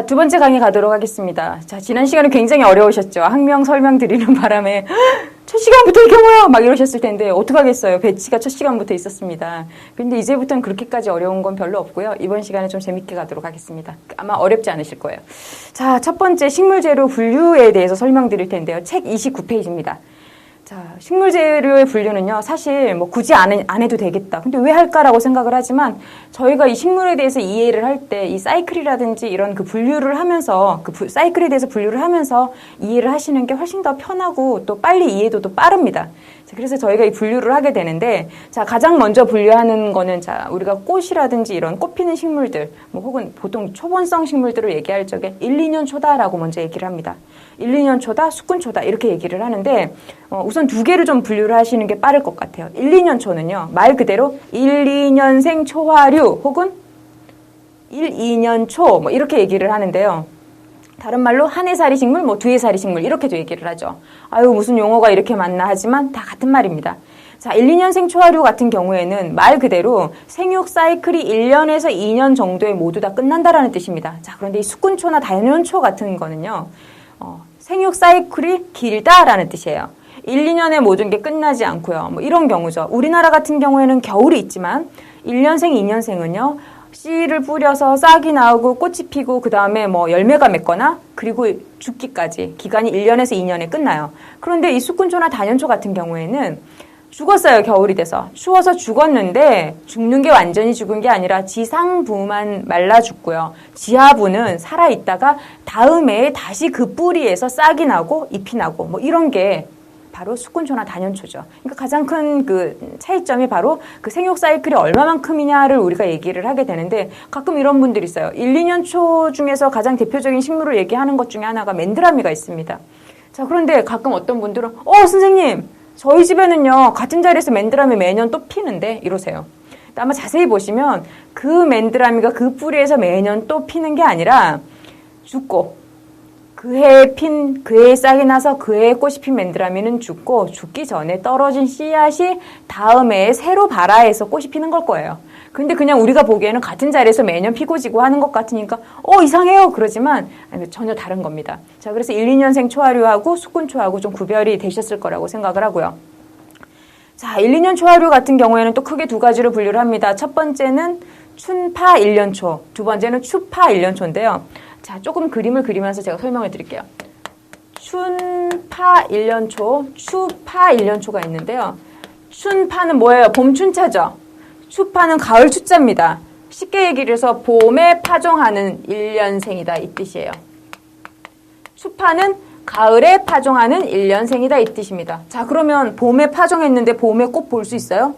두 번째 강의 가도록 하겠습니다. 자, 지난 시간에 굉장히 어려우셨죠? 학명 설명 드리는 바람에 첫 시간부터 이게 뭐야? 막 이러셨을 텐데 어떡하겠어요. 배치가 첫 시간부터 있었습니다. 근데 이제부터는 그렇게까지 어려운 건 별로 없고요. 이번 시간에 좀 재밌게 가도록 하겠습니다. 아마 어렵지 않으실 거예요. 자, 첫 번째 식물재료 분류에 대해서 설명드릴 텐데요. 책 29페이지입니다. 자, 식물재료의 분류는요, 사실 뭐 굳이 안 해도 되겠다. 근데 왜 할까라고 생각을 하지만 저희가 이 식물에 대해서 이해를 할 때 이 사이클이라든지 이런 그 분류를 하면서 사이클에 대해서 분류를 하면서 이해를 하시는 게 훨씬 더 편하고 또 빨리 이해도도 빠릅니다. 자, 그래서 저희가 이 분류를 하게 되는데, 자, 가장 먼저 분류하는 거는 자, 우리가 꽃이라든지 이런 꽃 피는 식물들, 뭐 혹은 보통 초본성 식물들을 얘기할 적에 1, 2년 초다라고 먼저 얘기를 합니다. 1, 2년 초다, 숙군 초다 이렇게 얘기를 하는데 우선 두 개를 좀 분류를 하시는 게 빠를 것 같아요. 1, 2년 초는요. 말 그대로 1, 2년생 초화류 혹은 1, 2년 초 뭐 이렇게 얘기를 하는데요. 다른 말로 한 해살이 식물, 뭐 두 해살이 식물 이렇게도 얘기를 하죠. 아유 무슨 용어가 이렇게 많나 하지만 다 같은 말입니다. 자, 1, 2년생 초화류 같은 경우에는 말 그대로 생육 사이클이 1년에서 2년 정도에 모두 다 끝난다라는 뜻입니다. 자, 그런데 이 숙군초나 단연초 같은 거는요. 생육 사이클이 길다라는 뜻이에요. 1, 2년에 모든 게 끝나지 않고요. 뭐 이런 경우죠. 우리나라 같은 경우에는 겨울이 있지만 1년생, 2년생은요. 씨를 뿌려서 싹이 나오고 꽃이 피고 그 다음에 뭐 열매가 맺거나 그리고 죽기까지 기간이 1년에서 2년에 끝나요. 그런데 이 숙군초나 단연초 같은 경우에는 죽었어요. 겨울이 돼서. 추워서 죽었는데 죽는 게 완전히 죽은 게 아니라 지상부만 말라 죽고요. 지하부는 살아있다가 다음 해에 다시 그 뿌리에서 싹이 나고 잎이 나고 뭐 이런 게 바로 숙군초나 단연초죠. 그러니까 가장 큰 그 차이점이 바로 그 생육 사이클이 얼마만큼이냐를 우리가 얘기를 하게 되는데 가끔 이런 분들이 있어요. 1, 2년 초 중에서 가장 대표적인 식물을 얘기하는 것 중에 하나가 맨드라미가 있습니다. 자, 그런데 가끔 어떤 분들은 선생님 저희 집에는요, 같은 자리에서 맨드라미 매년 또 피는데, 이러세요. 아마 자세히 보시면, 그 맨드라미가 그 뿌리에서 매년 또 피는 게 아니라, 죽고, 그 해에 싹이 나서 그 해에 꽃이 핀 맨드라미는 죽고, 죽기 전에 떨어진 씨앗이 다음 해에 새로 발아해서 꽃이 피는 걸 거예요. 근데 그냥 우리가 보기에는 같은 자리에서 매년 피고 지고 하는 것 같으니까 이상해요 그러지만 전혀 다른 겁니다. 자, 그래서 1, 2년생 초화류하고 숙군초하고 좀 구별이 되셨을 거라고 생각을 하고요. 자, 1, 2년 초화류 같은 경우에는 또 크게 두 가지로 분류를 합니다. 첫 번째는 춘파 1년초, 두 번째는 추파 1년초인데요. 자, 조금 그림을 그리면서 제가 설명을 드릴게요. 춘파 1년초, 추파 1년초가 있는데요. 춘파는 뭐예요? 봄춘차죠. 추파는 가을 추자입니다. 쉽게 얘기를 해서 봄에 파종하는 1년생이다 이 뜻이에요. 추파는 가을에 파종하는 1년생이다 이 뜻입니다. 자, 그러면 봄에 파종했는데 봄에 꽃 볼 수 있어요?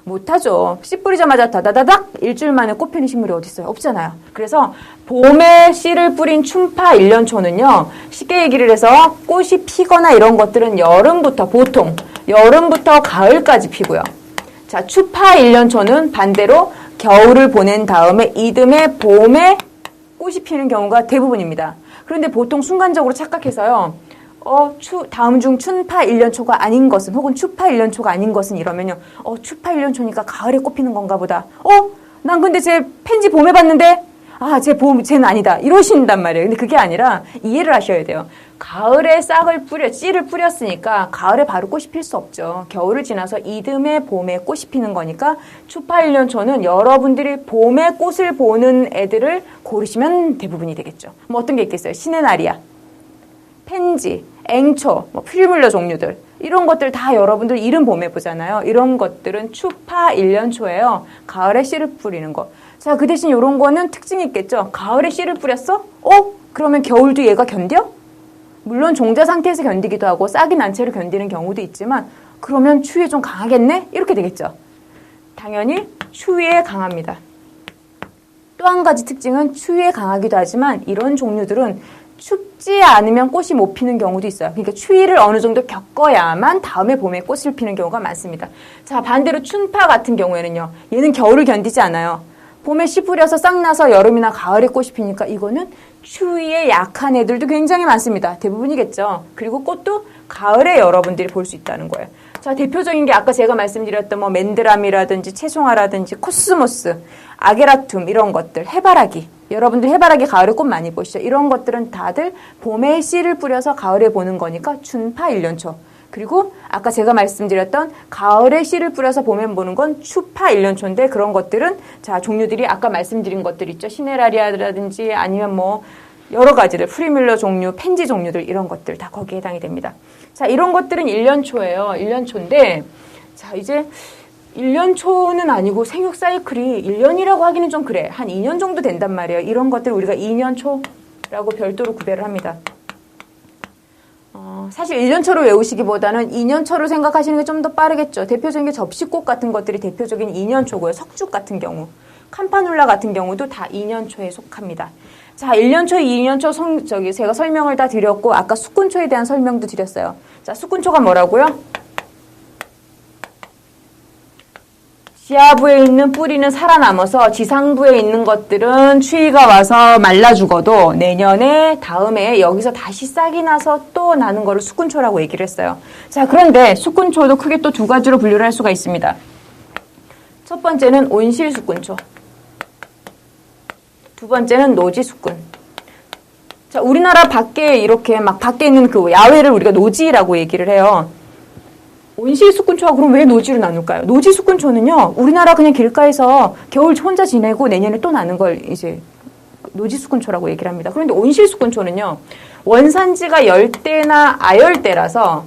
못하죠. 씨 뿌리자마자 다다다닥 일주일 만에 꽃 피는 식물이 어디 있어요? 없잖아요. 그래서 봄에 씨를 뿌린 춘파 1년초는요. 쉽게 얘기를 해서 꽃이 피거나 이런 것들은 보통 여름부터 가을까지 피고요. 자, 추파 1년초는 반대로 겨울을 보낸 다음에 이듬해 봄에 꽃이 피는 경우가 대부분입니다. 그런데 보통 순간적으로 착각해서요. 다음 중 춘파 1년초가 아닌 것은 혹은 추파 1년초가 아닌 것은 이러면요. 추파 1년초니까 가을에 꽃 피는 건가 보다. 난 근데 쟤 펜지 봄에 봤는데 쟤는 아니다. 이러신단 말이에요. 근데 그게 아니라 이해를 하셔야 돼요. 가을에 씨를 뿌렸으니까 가을에 바로 꽃이 필 수 없죠. 겨울을 지나서 이듬해 봄에 꽃이 피는 거니까 추파 1년초는 여러분들이 봄에 꽃을 보는 애들을 고르시면 대부분이 되겠죠. 뭐 어떤 게 있겠어요? 시네나리아, 펜지, 앵초, 뭐 프리뮬러 종류들 이런 것들 다 여러분들 이른 봄에 보잖아요. 이런 것들은 추파 1년초예요. 가을에 씨를 뿌리는 거. 자, 그 대신 이런 거는 특징이 있겠죠. 가을에 씨를 뿌렸어? 그러면 겨울도 얘가 견뎌? 물론 종자 상태에서 견디기도 하고 싹이 난 채로 견디는 경우도 있지만 그러면 추위에 좀 강하겠네? 이렇게 되겠죠. 당연히 추위에 강합니다. 또 한 가지 특징은 추위에 강하기도 하지만 이런 종류들은 춥지 않으면 꽃이 못 피는 경우도 있어요. 그러니까 추위를 어느 정도 겪어야만 다음에 봄에 꽃을 피는 경우가 많습니다. 자, 반대로 춘파 같은 경우에는요. 얘는 겨울을 견디지 않아요. 봄에 씨 뿌려서 싹 나서 여름이나 가을에 꽃이 피니까 이거는 추위에 약한 애들도 굉장히 많습니다. 대부분이겠죠. 그리고 꽃도 가을에 여러분들이 볼 수 있다는 거예요. 자, 대표적인 게 아까 제가 말씀드렸던 맨드라미라든지 채송화라든지 코스모스, 아게라툼 이런 것들, 해바라기 여러분들 해바라기 가을에 꽃 많이 보시죠? 이런 것들은 다들 봄에 씨를 뿌려서 가을에 보는 거니까 춘파 1년초. 그리고 아까 제가 말씀드렸던 가을에 씨를 뿌려서 봄에 보는 건 추파 1년초인데 그런 것들은 자 종류들이 아까 말씀드린 것들 있죠. 시네라리아라든지 아니면 뭐 여러 가지들 프리뮬러 종류, 펜지 종류들 이런 것들 다 거기에 해당이 됩니다. 자 이런 것들은 1년초예요. 1년초인데 자 이제 1년초는 아니고 생육 사이클이 1년이라고 하기는 좀 그래. 한 2년 정도 된단 말이에요. 이런 것들 우리가 2년초라고 별도로 구별을 합니다. 사실 1년초로 외우시기보다는 2년초로 생각하시는 게 좀 더 빠르겠죠. 대표적인 게 접시꽃 같은 것들이 대표적인 2년초고요. 석죽 같은 경우, 캄파눌라 같은 경우도 다 2년초에 속합니다. 자, 1년초, 2년초 제가 설명을 다 드렸고 아까 숙군초에 대한 설명도 드렸어요. 자, 숙군초가 뭐라고요? 지하부에 있는 뿌리는 살아남아서 지상부에 있는 것들은 추위가 와서 말라 죽어도 내년에 다음에 여기서 다시 싹이 나서 또 나는 거를 숙군초라고 얘기를 했어요. 자, 그런데 숙군초도 크게 또 두 가지로 분류를 할 수가 있습니다. 첫 번째는 온실 숙군초. 두 번째는 노지 숙군. 자, 우리나라 밖에 이렇게 막 밖에 있는 그 야외를 우리가 노지라고 얘기를 해요. 온실 숙군초가 그럼 왜 노지로 나눌까요? 노지 숙군초는요, 우리나라 그냥 길가에서 겨울 혼자 지내고 내년에 또 나는 걸 이제 노지 숙군초라고 얘기를 합니다. 그런데 온실 숙군초는요, 원산지가 열대나 아열대라서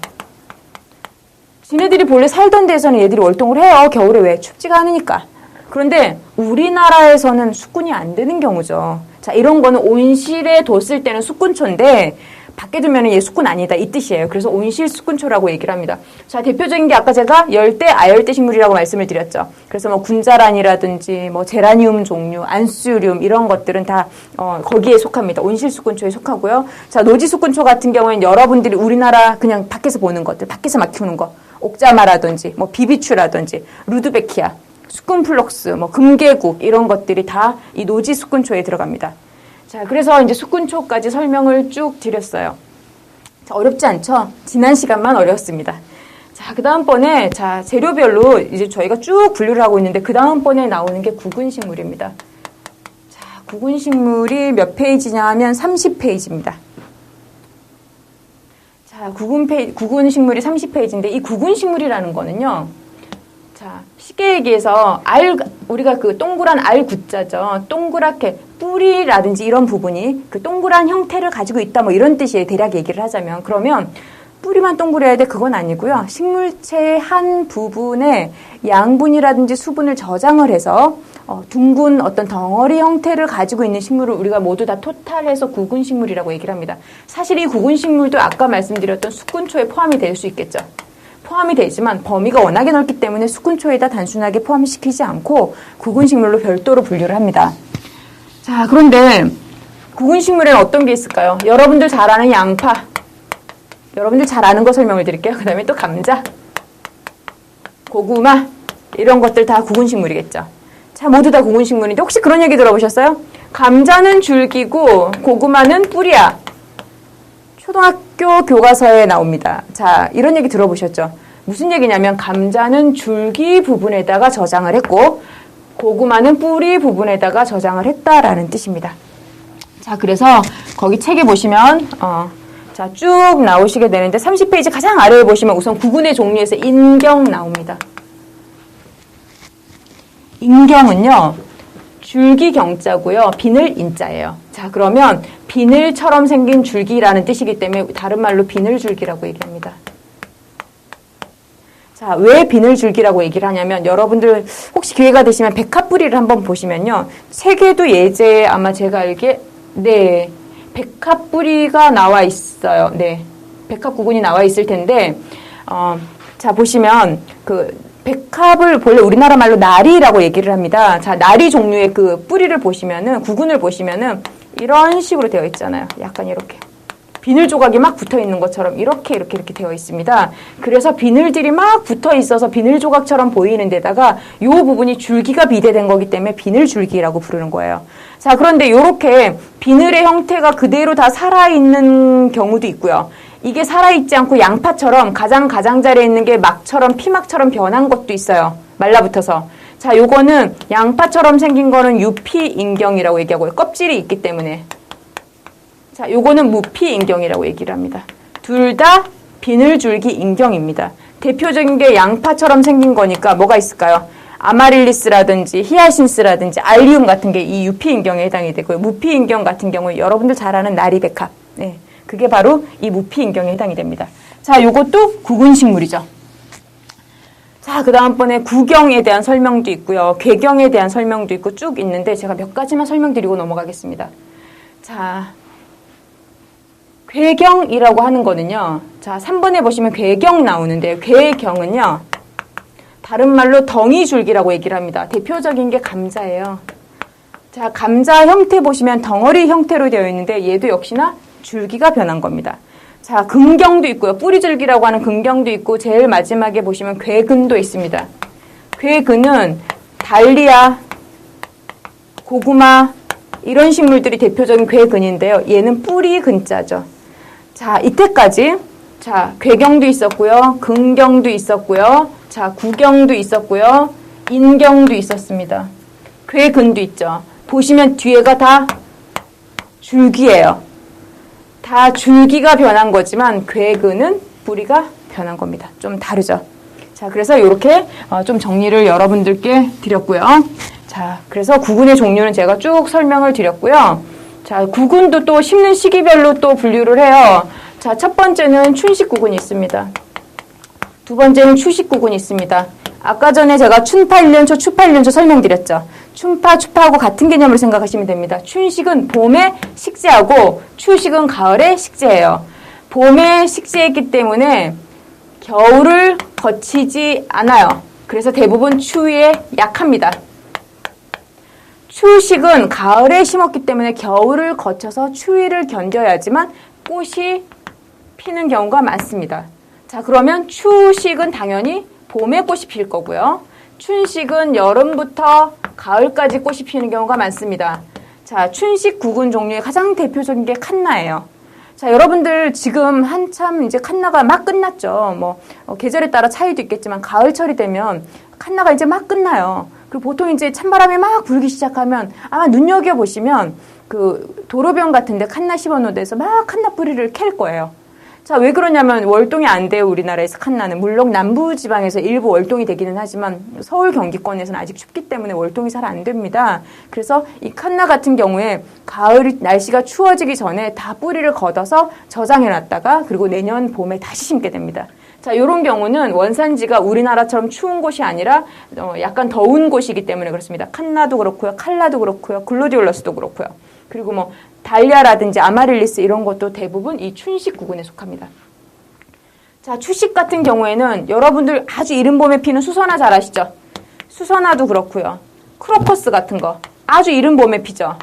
지네들이 본래 살던 데에서는 얘들이 월동을 해요. 겨울에 왜? 춥지가 않으니까. 그런데 우리나라에서는 숙군이 안 되는 경우죠. 자, 이런 거는 온실에 뒀을 때는 숙군초인데 밖에 두면 얘 숙군 아니다 이 뜻이에요. 그래서 온실 숙군초라고 얘기를 합니다. 자, 대표적인 게 아까 제가 열대, 아열대 식물이라고 말씀을 드렸죠. 그래서 뭐 군자란이라든지 뭐 제라늄 종류, 안수륨 이런 것들은 다 거기에 속합니다. 온실 숙군초에 속하고요. 자, 노지 숙군초 같은 경우에는 여러분들이 우리나라 그냥 밖에서 보는 것들, 밖에서 막 키우는 거, 옥자마라든지 뭐 비비추라든지 루드베키아, 숙군플럭스, 뭐 금계국 이런 것들이 다 이 노지 숙군초에 들어갑니다. 자, 그래서 이제 숙군초까지 설명을 쭉 드렸어요. 자, 어렵지 않죠? 지난 시간만 어려웠습니다. 자, 그 다음번에, 자, 재료별로 이제 저희가 쭉 분류를 하고 있는데, 그 다음번에 나오는 게 구근식물입니다. 자, 구근식물이 몇 페이지냐 하면 30페이지입니다. 자, 구근식물이 30페이지인데, 이 구근식물이라는 거는요, 자, 쉽게 얘기해서 우리가 그 동그란 알구자죠. 동그랗게 뿌리라든지 이런 부분이 그 동그란 형태를 가지고 있다 뭐 이런 뜻이에요. 대략 얘기를 하자면. 그러면 뿌리만 동그래야 돼 그건 아니고요. 식물체의 한 부분에 양분이라든지 수분을 저장을 해서 둥근 어떤 덩어리 형태를 가지고 있는 식물을 우리가 모두 다 토탈해서 구근식물이라고 얘기를 합니다. 사실 이 구근식물도 아까 말씀드렸던 숙군초에 포함이 될 수 있겠죠. 포함이 되지만 범위가 워낙에 넓기 때문에 숙군초에다 단순하게 포함시키지 않고 구근식물로 별도로 분류를 합니다. 자, 그런데 구근식물에는 어떤 게 있을까요? 여러분들 잘 아는 양파, 여러분들 잘 아는 거 설명을 드릴게요. 그 다음에 또 감자, 고구마 이런 것들 다 구근식물이겠죠. 자, 모두 다 구근식물인데 혹시 그런 얘기 들어보셨어요? 감자는 줄기고 고구마는 뿌리야. 초등학교 교과서에 나옵니다. 자, 이런 얘기 들어보셨죠? 무슨 얘기냐면 감자는 줄기 부분에다가 저장을 했고 고구마는 뿌리 부분에다가 저장을 했다라는 뜻입니다. 자, 그래서 거기 책에 보시면 자, 쭉 나오시게 되는데 30페이지 가장 아래에 보시면 우선 구근의 종류에서 인경 나옵니다. 인경은요. 줄기 경자고요. 비늘 인자예요. 자, 그러면 비늘처럼 생긴 줄기라는 뜻이기 때문에 다른 말로 비늘줄기라고 얘기합니다. 자, 왜 비늘줄기라고 얘기를 하냐면 여러분들 혹시 기회가 되시면 백합뿌리를 한번 보시면요. 책에도 예제에 아마 제가 알기에 네, 백합뿌리가 나와 있어요. 네, 백합구근이 나와 있을 텐데 자, 보시면 백합을 본래 우리나라 말로 나리라고 얘기를 합니다. 자, 나리 종류의 그 뿌리를 보시면은, 구근을 보시면은, 이런 식으로 되어 있잖아요. 약간 이렇게. 비늘 조각이 막 붙어 있는 것처럼 이렇게 되어 있습니다. 그래서 비늘들이 막 붙어 있어서 비늘 조각처럼 보이는 데다가 이 부분이 줄기가 비대된 거기 때문에 비늘 줄기라고 부르는 거예요. 자, 그런데 이렇게 비늘의 형태가 그대로 다 살아있는 경우도 있고요. 이게 살아있지 않고 양파처럼 가장자리에 있는 게 막처럼 피막처럼 변한 것도 있어요. 말라붙어서. 자, 요거는 양파처럼 생긴 거는 유피인경이라고 얘기하고요. 껍질이 있기 때문에. 자, 요거는 무피인경이라고 얘기를 합니다. 둘 다 비늘줄기 인경입니다. 대표적인 게 양파처럼 생긴 거니까 뭐가 있을까요? 아마릴리스라든지 히아신스라든지 알리움 같은 게 이 유피인경에 해당이 되고요. 무피인경 같은 경우에 여러분들 잘 아는 나리백합. 네, 그게 바로 이 무피인경에 해당이 됩니다. 자, 요것도 구근식물이죠. 자, 그 다음번에 구경에 대한 설명도 있고요. 궤경에 대한 설명도 있고 쭉 있는데 제가 몇 가지만 설명드리고 넘어가겠습니다. 자, 궤경이라고 하는 거는요. 자, 3번에 보시면 궤경 나오는데 궤경은요. 다른 말로 덩이줄기라고 얘기를 합니다. 대표적인 게 감자예요. 자, 감자 형태 보시면 덩어리 형태로 되어 있는데 얘도 역시나 줄기가 변한 겁니다. 자, 근경도 있고요. 뿌리줄기라고 하는 근경도 있고 제일 마지막에 보시면 궤근도 있습니다. 궤근은 달리아, 고구마 이런 식물들이 대표적인 궤근인데요. 얘는 뿌리 근자죠. 자, 이때까지 자, 궤경도 있었고요. 근경도 있었고요. 자, 구경도 있었고요. 인경도 있었습니다. 궤근도 있죠. 보시면 뒤에가 다 줄기예요. 다 줄기가 변한 거지만 궤근은 뿌리가 변한 겁니다. 좀 다르죠. 자, 그래서 이렇게 좀 정리를 여러분들께 드렸고요. 자, 그래서 구근의 종류는 제가 쭉 설명을 드렸고요. 자, 구근도 또 심는 시기별로 또 분류를 해요. 자, 첫 번째는 춘식구근이 있습니다. 두 번째는 추식구근이 있습니다. 아까 전에 제가 춘파 1년초, 추파 1년초 설명드렸죠. 춘파, 추파하고 같은 개념으로 생각하시면 됩니다. 춘식은 봄에 식재하고 추식은 가을에 식재해요. 봄에 식재했기 때문에 겨울을 거치지 않아요. 그래서 대부분 추위에 약합니다. 추식은 가을에 심었기 때문에 겨울을 거쳐서 추위를 견뎌야지만 꽃이 피는 경우가 많습니다. 자, 그러면 추식은 당연히 봄에 꽃이 필 거고요. 춘식은 여름부터 가을까지 꽃이 피는 경우가 많습니다. 자, 춘식 구근 종류의 가장 대표적인 게 칸나예요. 자, 여러분들 지금 한참 이제 칸나가 막 끝났죠. 뭐 계절에 따라 차이도 있겠지만 가을철이 되면 칸나가 이제 막 끝나요. 그리고 보통 이제 찬바람이 막 불기 시작하면 아마 눈여겨보시면 그 도로변 같은데 칸나 심어놓은 데서 막 칸나 뿌리를 캘 거예요. 자, 왜 그러냐면 월동이 안 돼요. 우리나라에서 칸나는. 물론 남부지방에서 일부 월동이 되기는 하지만 서울 경기권에서는 아직 춥기 때문에 월동이 잘 안 됩니다. 그래서 이 칸나 같은 경우에 가을 날씨가 추워지기 전에 다 뿌리를 걷어서 저장해 놨다가 그리고 내년 봄에 다시 심게 됩니다. 자, 이런 경우는 원산지가 우리나라처럼 추운 곳이 아니라 약간 더운 곳이기 때문에 그렇습니다. 칸나도 그렇고요. 칼라도 그렇고요. 글로디올러스도 그렇고요. 그리고 뭐 달리아라든지 아마릴리스 이런 것도 대부분 이 춘식 구근에 속합니다. 자, 추식 같은 경우에는 여러분들 아주 이른 봄에 피는 수선화 잘 아시죠? 수선화도 그렇고요. 크로커스 같은 거 아주 이른 봄에 피죠.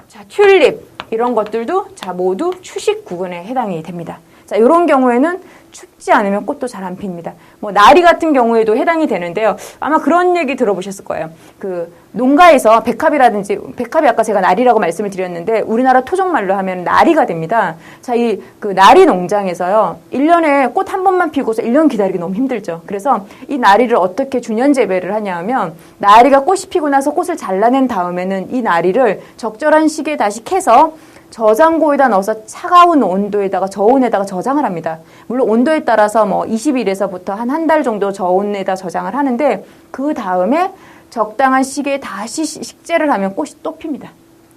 자, 튤립 이런 것들도 자 모두 추식 구근에 해당이 됩니다. 자, 이런 경우에는 춥지 않으면 꽃도 잘 안 핍니다. 뭐 나리 같은 경우에도 해당이 되는데요. 아마 그런 얘기 들어보셨을 거예요. 그 농가에서 백합이라든지 백합이 아까 제가 나리라고 말씀을 드렸는데 우리나라 토종말로 하면 나리가 됩니다. 자, 이 그 나리 농장에서요. 1년에 꽃 한 번만 피고서 1년 기다리기 너무 힘들죠. 그래서 이 나리를 어떻게 준연 재배를 하냐면 나리가 꽃이 피고 나서 꽃을 잘라낸 다음에는 이 나리를 적절한 시기에 다시 캐서 저장고에다 넣어서 차가운 온도에다가 저온에다가 저장을 합니다. 물론 온도에 따라서 뭐 20일에서부터 한 달 정도 저온에다 저장을 하는데 그 다음에 적당한 시기에 다시 식재를 하면 꽃이 또 핍니다.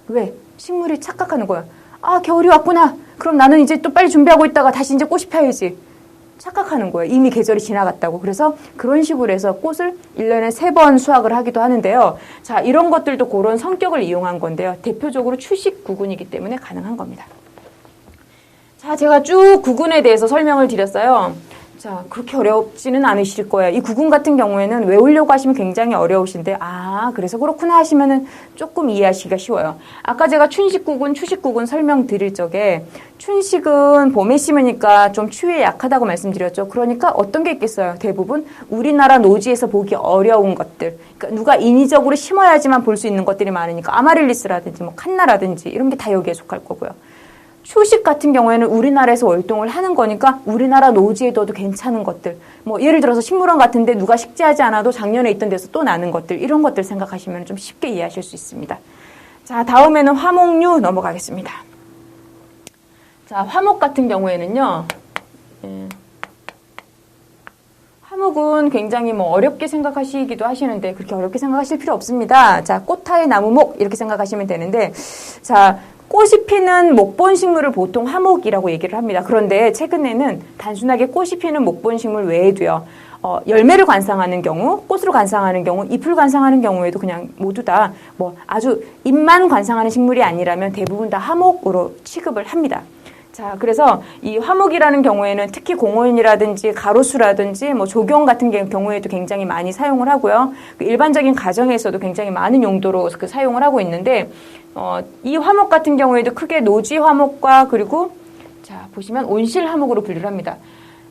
왜? 식물이 착각하는 거예요. 아, 겨울이 왔구나. 그럼 나는 이제 또 빨리 준비하고 있다가 다시 이제 꽃이 펴야지. 착각하는 거예요. 이미 계절이 지나갔다고. 그래서 그런 식으로 해서 꽃을 1년에 3번 수확을 하기도 하는데요. 자, 이런 것들도 그런 성격을 이용한 건데요. 대표적으로 추식 구근이기 때문에 가능한 겁니다. 자, 제가 쭉 구근에 대해서 설명을 드렸어요. 자, 그렇게 어렵지는 않으실 거예요. 이 구근 같은 경우에는 외우려고 하시면 굉장히 어려우신데, 아, 그래서 그렇구나 하시면은 조금 이해하시기가 쉬워요. 아까 제가 춘식 구근, 추식 구근 설명드릴 적에, 춘식은 봄에 심으니까 좀 추위에 약하다고 말씀드렸죠. 그러니까 어떤 게 있겠어요? 대부분 우리나라 노지에서 보기 어려운 것들. 그러니까 누가 인위적으로 심어야지만 볼 수 있는 것들이 많으니까, 아마릴리스라든지, 뭐, 칸나라든지, 이런 게 다 여기에 속할 거고요. 휴식 같은 경우에는 우리나라에서 월동을 하는 거니까 우리나라 노지에 둬도 괜찮은 것들. 뭐 예를 들어서 식물원 같은데 누가 식재하지 않아도 작년에 있던 데서 또 나는 것들. 이런 것들 생각하시면 좀 쉽게 이해하실 수 있습니다. 자, 다음에는 화목류 넘어가겠습니다. 자, 화목 같은 경우에는요. 화목은 굉장히 뭐 어렵게 생각하시기도 하시는데 그렇게 어렵게 생각하실 필요 없습니다. 자, 꽃하의 나무목 이렇게 생각하시면 되는데 자, 꽃이 피는 목본식물을 보통 화목이라고 얘기를 합니다. 그런데 최근에는 단순하게 꽃이 피는 목본식물 외에도요. 열매를 관상하는 경우, 꽃으로 관상하는 경우, 잎을 관상하는 경우에도 그냥 모두 다 뭐 아주 잎만 관상하는 식물이 아니라면 대부분 다 화목으로 취급을 합니다. 자, 그래서 이 화목이라는 경우에는 특히 공원이라든지 가로수라든지 뭐 조경 같은 경우에도 굉장히 많이 사용을 하고요. 일반적인 가정에서도 굉장히 많은 용도로 그 사용을 하고 있는데, 이 화목 같은 경우에도 크게 노지 화목과 그리고 자, 보시면 온실 화목으로 분류를 합니다.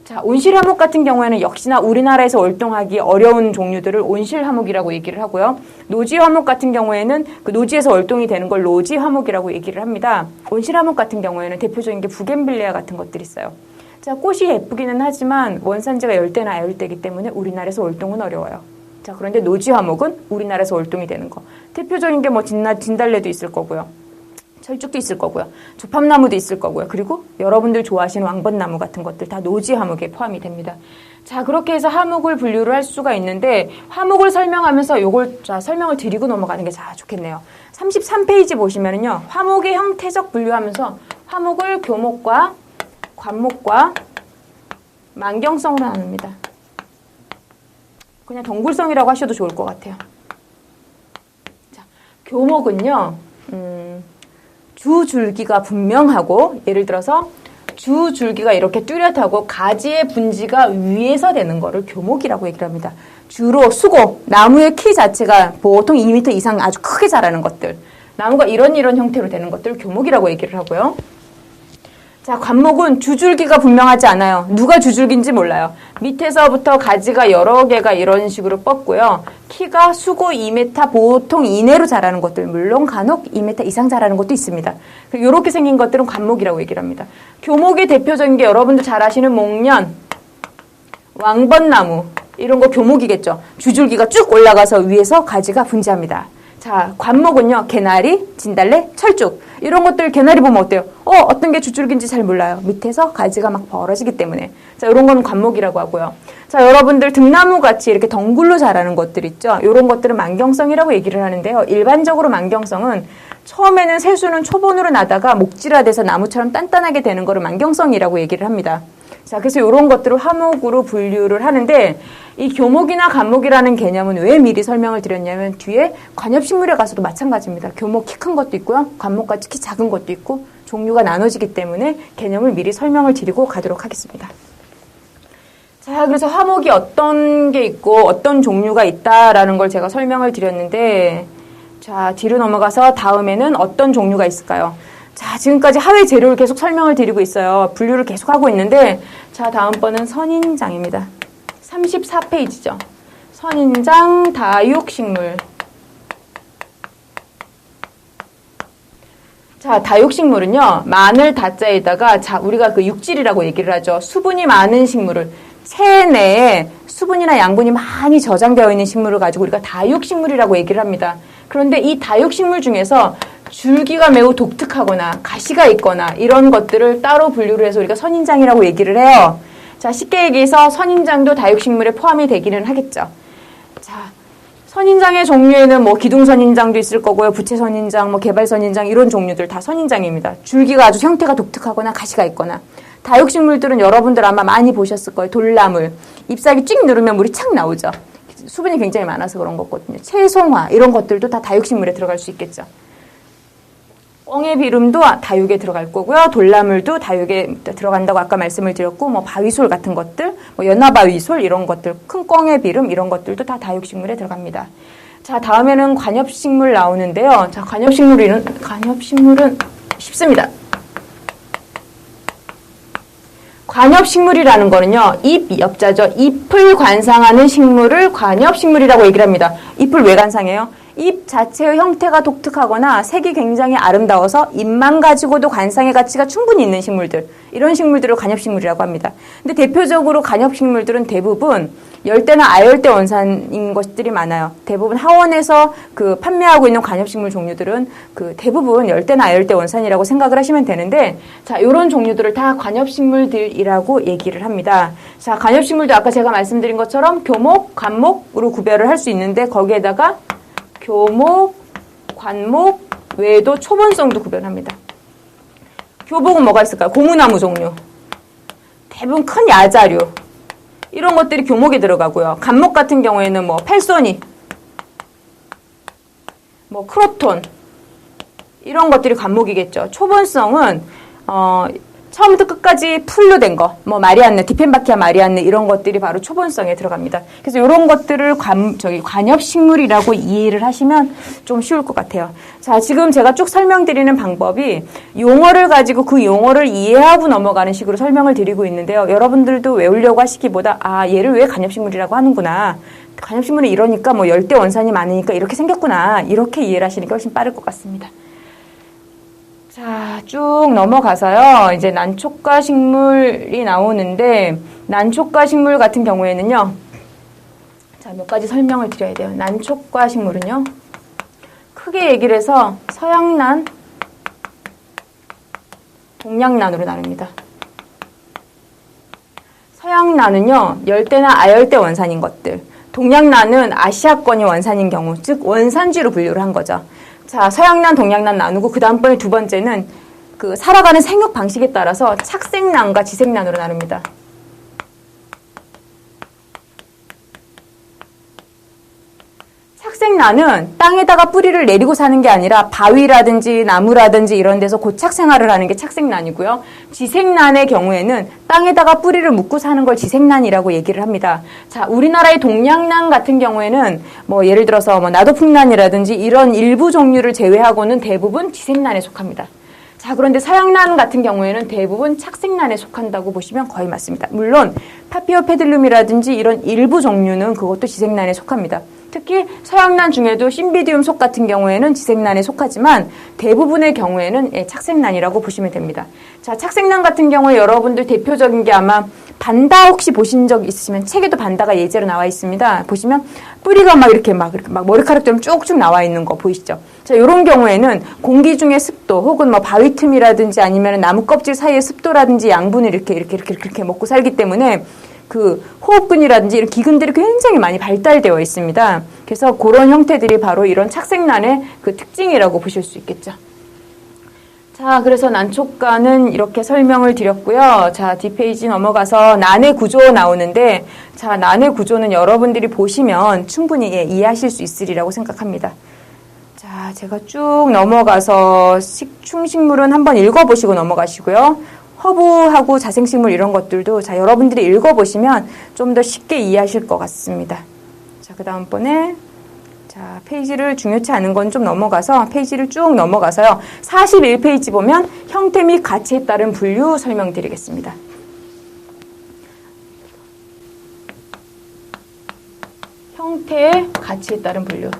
자, 온실 화목 같은 경우에는 역시나 우리나라에서 월동하기 어려운 종류들을 온실 화목이라고 얘기를 하고요. 노지 화목 같은 경우에는 그 노지에서 월동이 되는 걸 노지 화목이라고 얘기를 합니다. 온실 화목 같은 경우에는 대표적인 게 부겐빌레아 같은 것들이 있어요. 자, 꽃이 예쁘기는 하지만 원산지가 열대나 아열대이기 때문에 우리나라에서 월동은 어려워요. 자, 그런데 노지 화목은 우리나라에서 월동이 되는 거. 대표적인 게 뭐 진달래도 있을 거고요. 철쭉도 있을 거고요. 조팝나무도 있을 거고요. 그리고 여러분들 좋아하시는 왕벚나무 같은 것들 다 노지 화목에 포함이 됩니다. 자, 그렇게 해서 화목을 분류를 할 수가 있는데 화목을 설명하면서 요걸 자, 설명을 드리고 넘어가는 게 자, 좋겠네요. 33페이지 보시면은요. 화목의 형태적 분류하면서 화목을 교목과 관목과 만경성으로 나눕니다. 그냥 덩굴성이라고 하셔도 좋을 것 같아요. 자, 교목은요. 주줄기가 분명하고 예를 들어서 주줄기가 이렇게 뚜렷하고 가지의 분지가 위에서 되는 거를 교목이라고 얘기를 합니다. 주로 수고, 나무의 키 자체가 보통 2m 이상 아주 크게 자라는 것들, 나무가 이런 형태로 되는 것들을 교목이라고 얘기를 하고요. 자, 관목은 주줄기가 분명하지 않아요. 누가 주줄기인지 몰라요. 밑에서부터 가지가 여러 개가 이런 식으로 뻗고요. 키가 수고 2m 보통 이내로 자라는 것들, 물론 간혹 2m 이상 자라는 것도 있습니다. 이렇게 생긴 것들은 관목이라고 얘기를 합니다. 교목의 대표적인 게 여러분들 잘 아시는 목련, 왕벚나무 이런 거 교목이겠죠. 주줄기가 쭉 올라가서 위에서 가지가 분지합니다. 자, 관목은요, 개나리, 진달래, 철쭉 이런 것들 개나리 보면 어때요? 어떤 게 주줄기인지 잘 몰라요. 밑에서 가지가 막 벌어지기 때문에. 자, 이런 거는 관목이라고 하고요. 자, 여러분들 등나무 같이 이렇게 덩굴로 자라는 것들 있죠. 이런 것들은 만경성이라고 얘기를 하는데요. 일반적으로 만경성은 처음에는 새수는 초본으로 나다가 목질화돼서 나무처럼 단단하게 되는 거를 만경성이라고 얘기를 합니다. 자, 그래서 이런 것들을 화목으로 분류를 하는데 이 교목이나 관목이라는 개념은 왜 미리 설명을 드렸냐면 뒤에 관엽식물에 가서도 마찬가지입니다. 교목 키 큰 것도 있고요. 관목같이 키 작은 것도 있고 종류가 나눠지기 때문에 개념을 미리 설명을 드리고 가도록 하겠습니다. 자, 그래서 화목이 어떤 게 있고 어떤 종류가 있다라는 걸 제가 설명을 드렸는데 자, 뒤로 넘어가서 다음에는 어떤 종류가 있을까요? 자, 지금까지 하회 재료를 계속 설명을 드리고 있어요. 분류를 계속 하고 있는데 자, 다음번은 선인장입니다. 34페이지죠. 선인장, 다육식물. 자, 다육식물은요. 마늘 다자에다가 자, 우리가 그 육질이라고 얘기를 하죠. 수분이 많은 식물을 체내에 수분이나 양분이 많이 저장되어 있는 식물을 가지고 우리가 다육식물이라고 얘기를 합니다. 그런데 이 다육식물 중에서 줄기가 매우 독특하거나 가시가 있거나 이런 것들을 따로 분류를 해서 우리가 선인장이라고 얘기를 해요. 자, 쉽게 얘기해서 선인장도 다육식물에 포함이 되기는 하겠죠. 자, 선인장의 종류에는 뭐 기둥선인장도 있을 거고요. 부채선인장, 뭐 개발선인장 이런 종류들 다 선인장입니다. 줄기가 아주 형태가 독특하거나 가시가 있거나. 다육식물들은 여러분들 아마 많이 보셨을 거예요. 돌나물. 잎사귀 쭉 누르면 물이 착 나오죠. 수분이 굉장히 많아서 그런 거거든요. 채송화 이런 것들도 다 다육식물에 들어갈 수 있겠죠. 꿩의 비름도 다육에 들어갈 거고요. 돌나물도 다육에 들어간다고 아까 말씀을 드렸고, 뭐 바위솔 같은 것들, 뭐 연화바위솔 이런 것들, 큰 꿩의 비름 이런 것들도 다 다육식물에 들어갑니다. 자, 다음에는 관엽식물 나오는데요. 자, 관엽식물은 쉽습니다. 관엽식물이라는 거는요, 잎, 엽자죠. 잎을 관상하는 식물을 관엽식물이라고 얘기를 합니다. 잎을 왜 관상해요? 잎 자체의 형태가 독특하거나 색이 굉장히 아름다워서 잎만 가지고도 관상의 가치가 충분히 있는 식물들, 이런 식물들을 관엽식물이라고 합니다. 근데 대표적으로 관엽식물들은 대부분 열대나 아열대 원산인 것들이 많아요. 대부분 하원에서 판매하고 있는 관엽식물 종류들은 대부분 열대나 아열대 원산이라고 생각을 하시면 되는데, 자, 이런 종류들을 다 관엽식물들이라고 얘기를 합니다. 자, 관엽식물도 아까 제가 말씀드린 것처럼 교목, 관목으로 구별을 할 수 있는데, 거기에다가 교목, 관목 외에도 초본성도 구별합니다. 교목은 뭐가 있을까요? 고무나무 종류. 대부분 큰 야자류. 이런 것들이 교목에 들어가고요. 관목 같은 경우에는 펠소니, 크로톤, 이런 것들이 관목이겠죠. 초본성은 처음부터 끝까지 풀로 된 거, 마리안느, 디펜바키아 마리안느 이런 것들이 바로 초본성에 들어갑니다. 그래서 이런 것들을 관엽식물이라고 이해를 하시면 좀 쉬울 것 같아요. 자, 지금 제가 쭉 설명드리는 방법이 용어를 가지고 그 용어를 이해하고 넘어가는 식으로 설명을 드리고 있는데요. 여러분들도 외우려고 하시기보다 얘를 왜 관엽식물이라고 하는구나. 관엽식물은 이러니까 열대 원산이 많으니까 이렇게 생겼구나. 이렇게 이해를 하시니까 훨씬 빠를 것 같습니다. 자, 쭉 넘어가서요. 이제 난촉과 식물이 나오는데, 난촉과 식물 같은 경우에는요. 자, 몇 가지 설명을 드려야 돼요. 난촉과 식물은요. 크게 얘기를 해서 서양난, 동양난으로 나눕니다. 서양난은요, 열대나 아열대 원산인 것들. 동양난은 아시아권이 원산인 경우, 즉 원산지로 분류를 한 거죠. 자, 서양난, 동양난 나누고 그 다음번에 두 번째는 살아가는 생육 방식에 따라서 착색난과 지색난으로 나눕니다. 착색난은 땅에다가 뿌리를 내리고 사는 게 아니라 바위라든지 나무라든지 이런 데서 고착 생활을 하는 게 착색난이고요. 지색난의 경우에는 땅에다가 뿌리를 묻고 사는 걸 지색난이라고 얘기를 합니다. 자, 우리나라의 동양난 같은 경우에는 예를 들어서 나도풍난이라든지 이런 일부 종류를 제외하고는 대부분 지색난에 속합니다. 자, 그런데 서양난 같은 경우에는 대부분 착색난에 속한다고 보시면 거의 맞습니다. 물론 파피오페들룸이라든지 이런 일부 종류는 그것도 지색난에 속합니다. 특히 서양난 중에도 신비디움 속 같은 경우에는 지색난에 속하지만 대부분의 경우에는 착색난이라고 보시면 됩니다. 자, 착색난 같은 경우에 여러분들 대표적인 게 아마 반다 혹시 보신 적 있으시면 책에도 반다가 예제로 나와 있습니다. 보시면 뿌리가 이렇게 머리카락처럼 쭉쭉 나와 있는 거 보이시죠? 자, 이런 경우에는 공기 중의 습도 혹은 바위 틈이라든지 아니면 나무 껍질 사이의 습도라든지 양분을 이렇게 먹고 살기 때문에 호흡근이라든지 이런 기근들이 굉장히 많이 발달되어 있습니다. 그래서 그런 형태들이 바로 이런 착색난의 특징이라고 보실 수 있겠죠. 자, 그래서 난촉과는 이렇게 설명을 드렸고요. 자, 뒷페이지 넘어가서 난의 구조 나오는데, 자, 난의 구조는 여러분들이 보시면 충분히 이해하실 수 있으리라고 생각합니다. 자, 제가 쭉 넘어가서 식충식물은 한번 읽어보시고 넘어가시고요. 허브하고 자생식물 이런 것들도 자, 여러분들이 읽어보시면 좀 더 쉽게 이해하실 것 같습니다. 자, 그 다음번에 자, 페이지를 중요치 않은 건 좀 넘어가서 페이지를 쭉 넘어가서요. 41페이지 보면 형태 및 가치에 따른 분류 설명드리겠습니다. 형태의 가치에 따른 분류.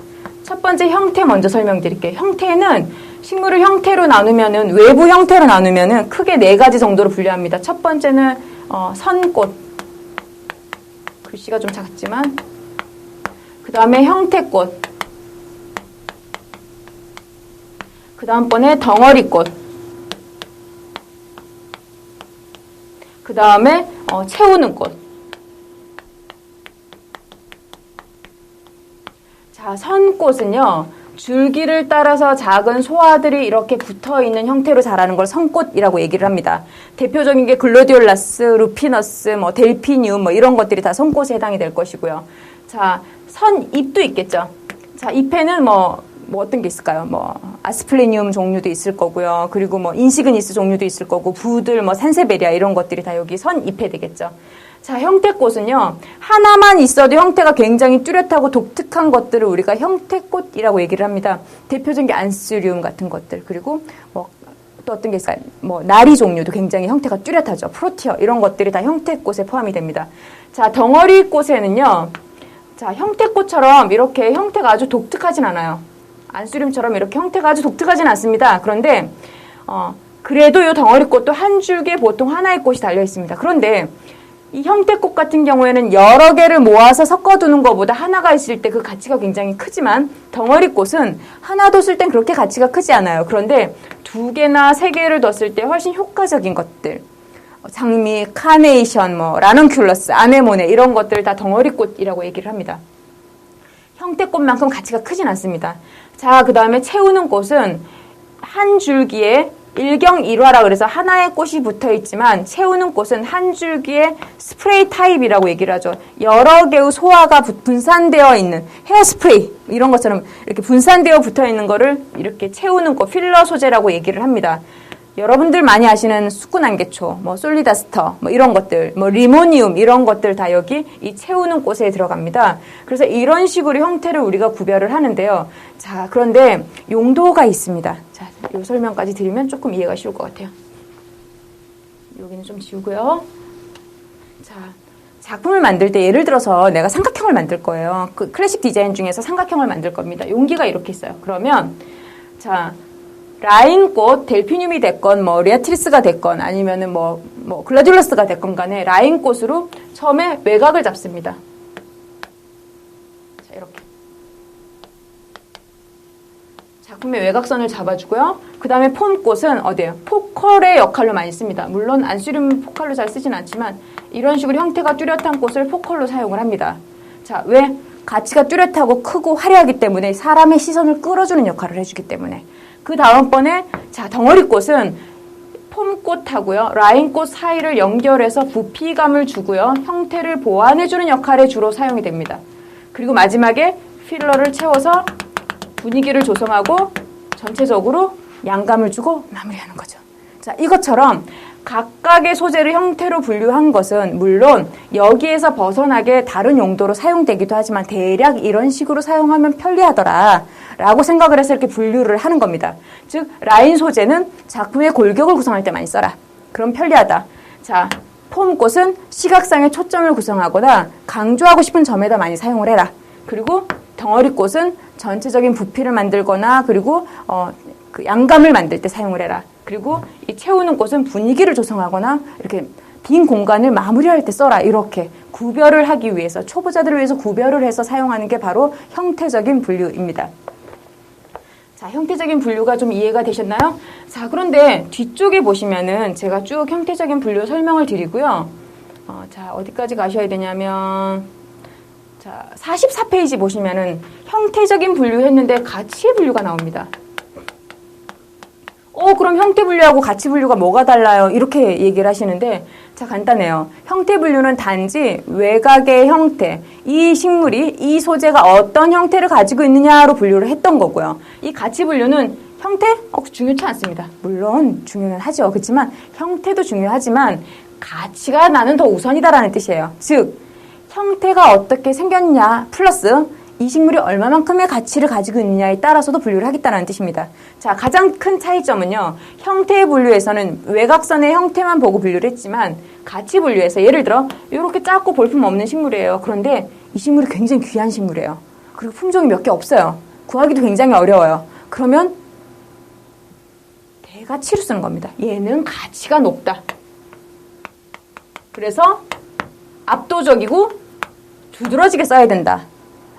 첫 번째 형태 먼저 설명드릴게요. 형태는 식물을 형태로 나누면은 외부 형태로 나누면은 크게 네 가지 정도로 분류합니다. 첫 번째는 선꽃. 글씨가 좀 작지만 그 다음에 형태꽃. 그 다음번에 덩어리꽃. 그 다음에 채우는 꽃. 자, 선꽃은요. 줄기를 따라서 작은 소화들이 이렇게 붙어있는 형태로 자라는 걸 선꽃이라고 얘기를 합니다. 대표적인 게 글로디올라스, 루피너스, 델피늄 이런 것들이 다 선꽃에 해당이 될 것이고요. 자, 선잎도 있겠죠. 자, 잎에는 어떤 게 있을까요? 아스플레니움 종류도 있을 거고요. 그리고 인시그니스 종류도 있을 거고, 부들, 산세베리아 이런 것들이 다 여기 선잎에 되겠죠. 자, 형태꽃은요, 하나만 있어도 형태가 굉장히 뚜렷하고 독특한 것들을 우리가 형태꽃이라고 얘기를 합니다. 대표적인 게 안스리움 같은 것들, 그리고 또 어떤 게 있을까요? 나리 종류도 굉장히 형태가 뚜렷하죠. 프로티어, 이런 것들이 다 형태꽃에 포함이 됩니다. 자, 덩어리꽃에는요, 자, 형태꽃처럼 이렇게 형태가 아주 독특하진 않아요. 안수림처럼 이렇게 형태가 아주 독특하진 않습니다. 그런데 그래도 이 덩어리꽃도 한 줄기에 보통 하나의 꽃이 달려 있습니다. 그런데 이 형태꽃 같은 경우에는 여러 개를 모아서 섞어두는 것보다 하나가 있을 때 그 가치가 굉장히 크지만 덩어리꽃은 하나 뒀을 땐 그렇게 가치가 크지 않아요. 그런데 두 개나 세 개를 뒀을 때 훨씬 효과적인 것들, 장미, 카네이션, 라넌큘러스, 아네모네 이런 것들 다 덩어리꽃이라고 얘기를 합니다. 형태꽃만큼 가치가 크진 않습니다. 자, 그 다음에 채우는 꽃은 한 줄기에 일경일화라 그래서 하나의 꽃이 붙어 있지만 채우는 꽃은 한 줄기에 스프레이 타입이라고 얘기를 하죠. 여러 개의 소화가 분산되어 있는 헤어스프레이 이런 것처럼 이렇게 분산되어 붙어 있는 거를 이렇게 채우는 꽃, 필러 소재라고 얘기를 합니다. 여러분들 많이 아시는 수꾼안개초, 솔리다스터, 이런 것들, 리모니움 이런 것들 다 여기 이 채우는 꽃에 들어갑니다. 그래서 이런 식으로 형태를 우리가 구별을 하는데요. 자, 그런데 용도가 있습니다. 자, 이 설명까지 드리면 조금 이해가 쉬울 것 같아요. 여기는 좀 지우고요. 자, 작품을 만들 때 예를 들어서 내가 삼각형을 만들 거예요. 그 클래식 디자인 중에서 삼각형을 만들 겁니다. 용기가 이렇게 있어요. 그러면 자, 라인꽃, 델피늄이 됐건, 리아트리스가 됐건, 아니면은 글라듈러스가 됐건 간에 라인꽃으로 처음에 외곽을 잡습니다. 자, 이렇게. 작품의 외곽선을 잡아주고요. 그 다음에 폼꽃은 어디예요? 포컬의 역할로 많이 씁니다. 물론 안수륨 포컬로 잘 쓰진 않지만, 이런 식으로 형태가 뚜렷한 꽃을 포컬로 사용을 합니다. 자, 왜? 가치가 뚜렷하고 크고 화려하기 때문에 사람의 시선을 끌어주는 역할을 해주기 때문에. 그 다음번에 자 덩어리꽃은 폼꽃하고요 라인꽃 사이를 연결해서 부피감을 주고요 형태를 보완해주는 역할에 주로 사용이 됩니다. 그리고 마지막에 필러를 채워서 분위기를 조성하고 전체적으로 양감을 주고 마무리하는 거죠. 자, 이것처럼 각각의 소재를 형태로 분류한 것은 물론 여기에서 벗어나게 다른 용도로 사용되기도 하지만 대략 이런 식으로 사용하면 편리하더라 라고 생각을 해서 이렇게 분류를 하는 겁니다. 즉 라인 소재는 작품의 골격을 구성할 때 많이 써라. 그럼 편리하다. 자, 폼꽃은 시각상의 초점을 구성하거나 강조하고 싶은 점에다 많이 사용을 해라. 그리고 덩어리꽃은 전체적인 부피를 만들거나 그리고 그 양감을 만들 때 사용을 해라. 그리고 이 채우는 꽃은 분위기를 조성하거나 이렇게 빈 공간을 마무리할 때 써라. 이렇게 구별을 하기 위해서 초보자들을 위해서 구별을 해서 사용하는 게 바로 형태적인 분류입니다. 자, 형태적인 분류가 좀 이해가 되셨나요? 자, 그런데 뒤쪽에 보시면은 제가 쭉 형태적인 분류 설명을 드리고요. 자, 어디까지 가셔야 되냐면 자, 44페이지 보시면은 형태적인 분류 했는데 가치의 분류가 나옵니다. 그럼 형태 분류하고 가치 분류가 뭐가 달라요? 이렇게 얘기를 하시는데, 자, 간단해요. 형태 분류는 단지 외곽의 형태, 이 식물이, 이 소재가 어떤 형태를 가지고 있느냐로 분류를 했던 거고요. 이 가치 분류는 형태? 중요치 않습니다. 물론 중요는 하죠. 그렇지만 형태도 중요하지만 가치가 나는 더 우선이다라는 뜻이에요. 즉, 형태가 어떻게 생겼냐 플러스 이 식물이 얼마만큼의 가치를 가지고 있느냐에 따라서도 분류를 하겠다는 뜻입니다. 자, 가장 큰 차이점은요. 형태의 분류에서는 외곽선의 형태만 보고 분류를 했지만 가치 분류에서 예를 들어 이렇게 작고 볼품 없는 식물이에요. 그런데 이 식물이 굉장히 귀한 식물이에요. 그리고 품종이 몇 개 없어요. 구하기도 굉장히 어려워요. 그러면 대가치로 쓰는 겁니다. 얘는 가치가 높다. 그래서 압도적이고 두드러지게 써야 된다.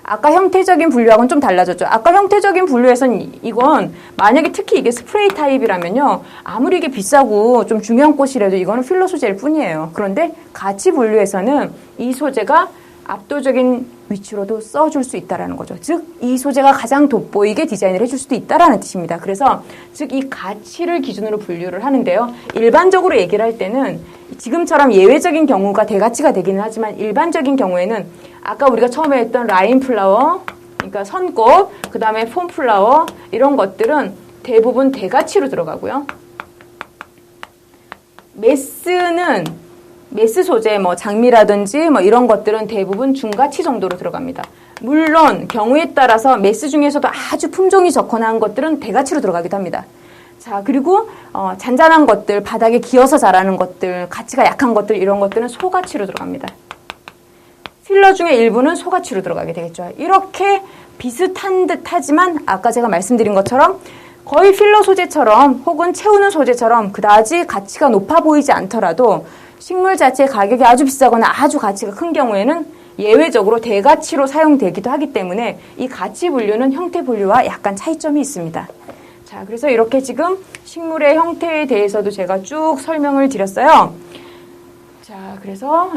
아까 형태적인 분류하고는 좀 달라졌죠. 아까 형태적인 분류에서는 이건 만약에 특히 이게 스프레이 타입이라면요. 아무리 이게 비싸고 좀 중요한 꽃이라도 이거는 필러 소재일 뿐이에요. 그런데 가치 분류에서는 이 소재가 압도적인 위치로도 써줄 수 있다라는 거죠. 즉, 이 소재가 가장 돋보이게 디자인을 해줄 수도 있다라는 뜻입니다. 그래서 즉 이 가치를 기준으로 분류를 하는데요. 일반적으로 얘기를 할 때는 지금처럼 예외적인 경우가 대가치가 되기는 하지만 일반적인 경우에는 아까 우리가 처음에 했던 라인 플라워, 그러니까 선꽃, 그 다음에 폼 플라워 이런 것들은 대부분 대가치로 들어가고요. 메스 소재, 장미라든지 이런 것들은 대부분 중가치 정도로 들어갑니다. 물론 경우에 따라서 메스 중에서도 아주 품종이 적거나 한 것들은 대가치로 들어가기도 합니다. 자, 그리고 잔잔한 것들, 바닥에 기어서 자라는 것들, 가치가 약한 것들 이런 것들은 소가치로 들어갑니다. 필러 중에 일부는 소가치로 들어가게 되겠죠. 이렇게 비슷한 듯 하지만 아까 제가 말씀드린 것처럼 거의 필러 소재처럼 혹은 채우는 소재처럼 그다지 가치가 높아 보이지 않더라도 식물 자체의 가격이 아주 비싸거나 아주 가치가 큰 경우에는 예외적으로 대가치로 사용되기도 하기 때문에 이 가치 분류는 형태 분류와 약간 차이점이 있습니다. 자, 그래서 이렇게 지금 식물의 형태에 대해서도 제가 쭉 설명을 드렸어요. 자, 그래서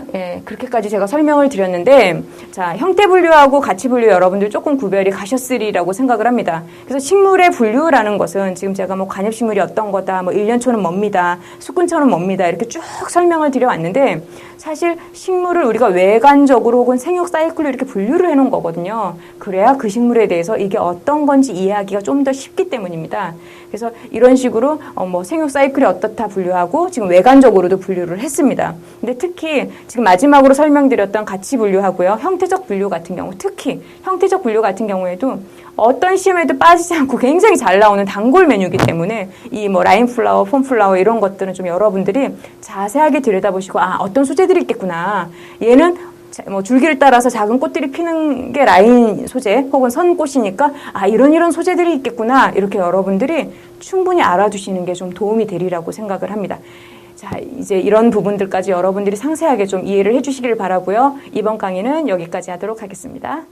그렇게까지 제가 설명을 드렸는데, 자, 형태 분류하고 가치 분류 여러분들 조금 구별이 가셨으리라고 생각을 합니다. 그래서 식물의 분류라는 것은 지금 제가 뭐 관엽식물이 어떤 거다, 뭐 일년초는 뭡니다, 수꾼초는 뭡니다 이렇게 쭉 설명을 드려왔는데, 사실 식물을 우리가 외관적으로 혹은 생육 사이클로 이렇게 분류를 해놓은 거거든요. 그래야 그 식물에 대해서 이게 어떤 건지 이해하기가 좀 더 쉽기 때문입니다. 그래서 이런 식으로 뭐 생육 사이클이 어떻다 분류하고 지금 외관적으로도 분류를 했습니다. 근데 특히 지금 마지막으로 설명드렸던 가치 분류하고요, 형태적 분류 같은 경우, 특히 형태적 분류 같은 경우에도 어떤 시험에도 빠지지 않고 굉장히 잘 나오는 단골 메뉴이기 때문에 이 뭐 라인 플라워, 폼 플라워 이런 것들은 좀 여러분들이 자세하게 들여다보시고 어떤 소재들이 있겠구나. 얘는 뭐 줄기를 따라서 작은 꽃들이 피는 게 라인 소재 혹은 선꽃이니까 이런 소재들이 있겠구나. 이렇게 여러분들이 충분히 알아두시는 게 좀 도움이 되리라고 생각을 합니다. 자, 이제 이런 부분들까지 여러분들이 상세하게 좀 이해를 해주시길 바라고요. 이번 강의는 여기까지 하도록 하겠습니다.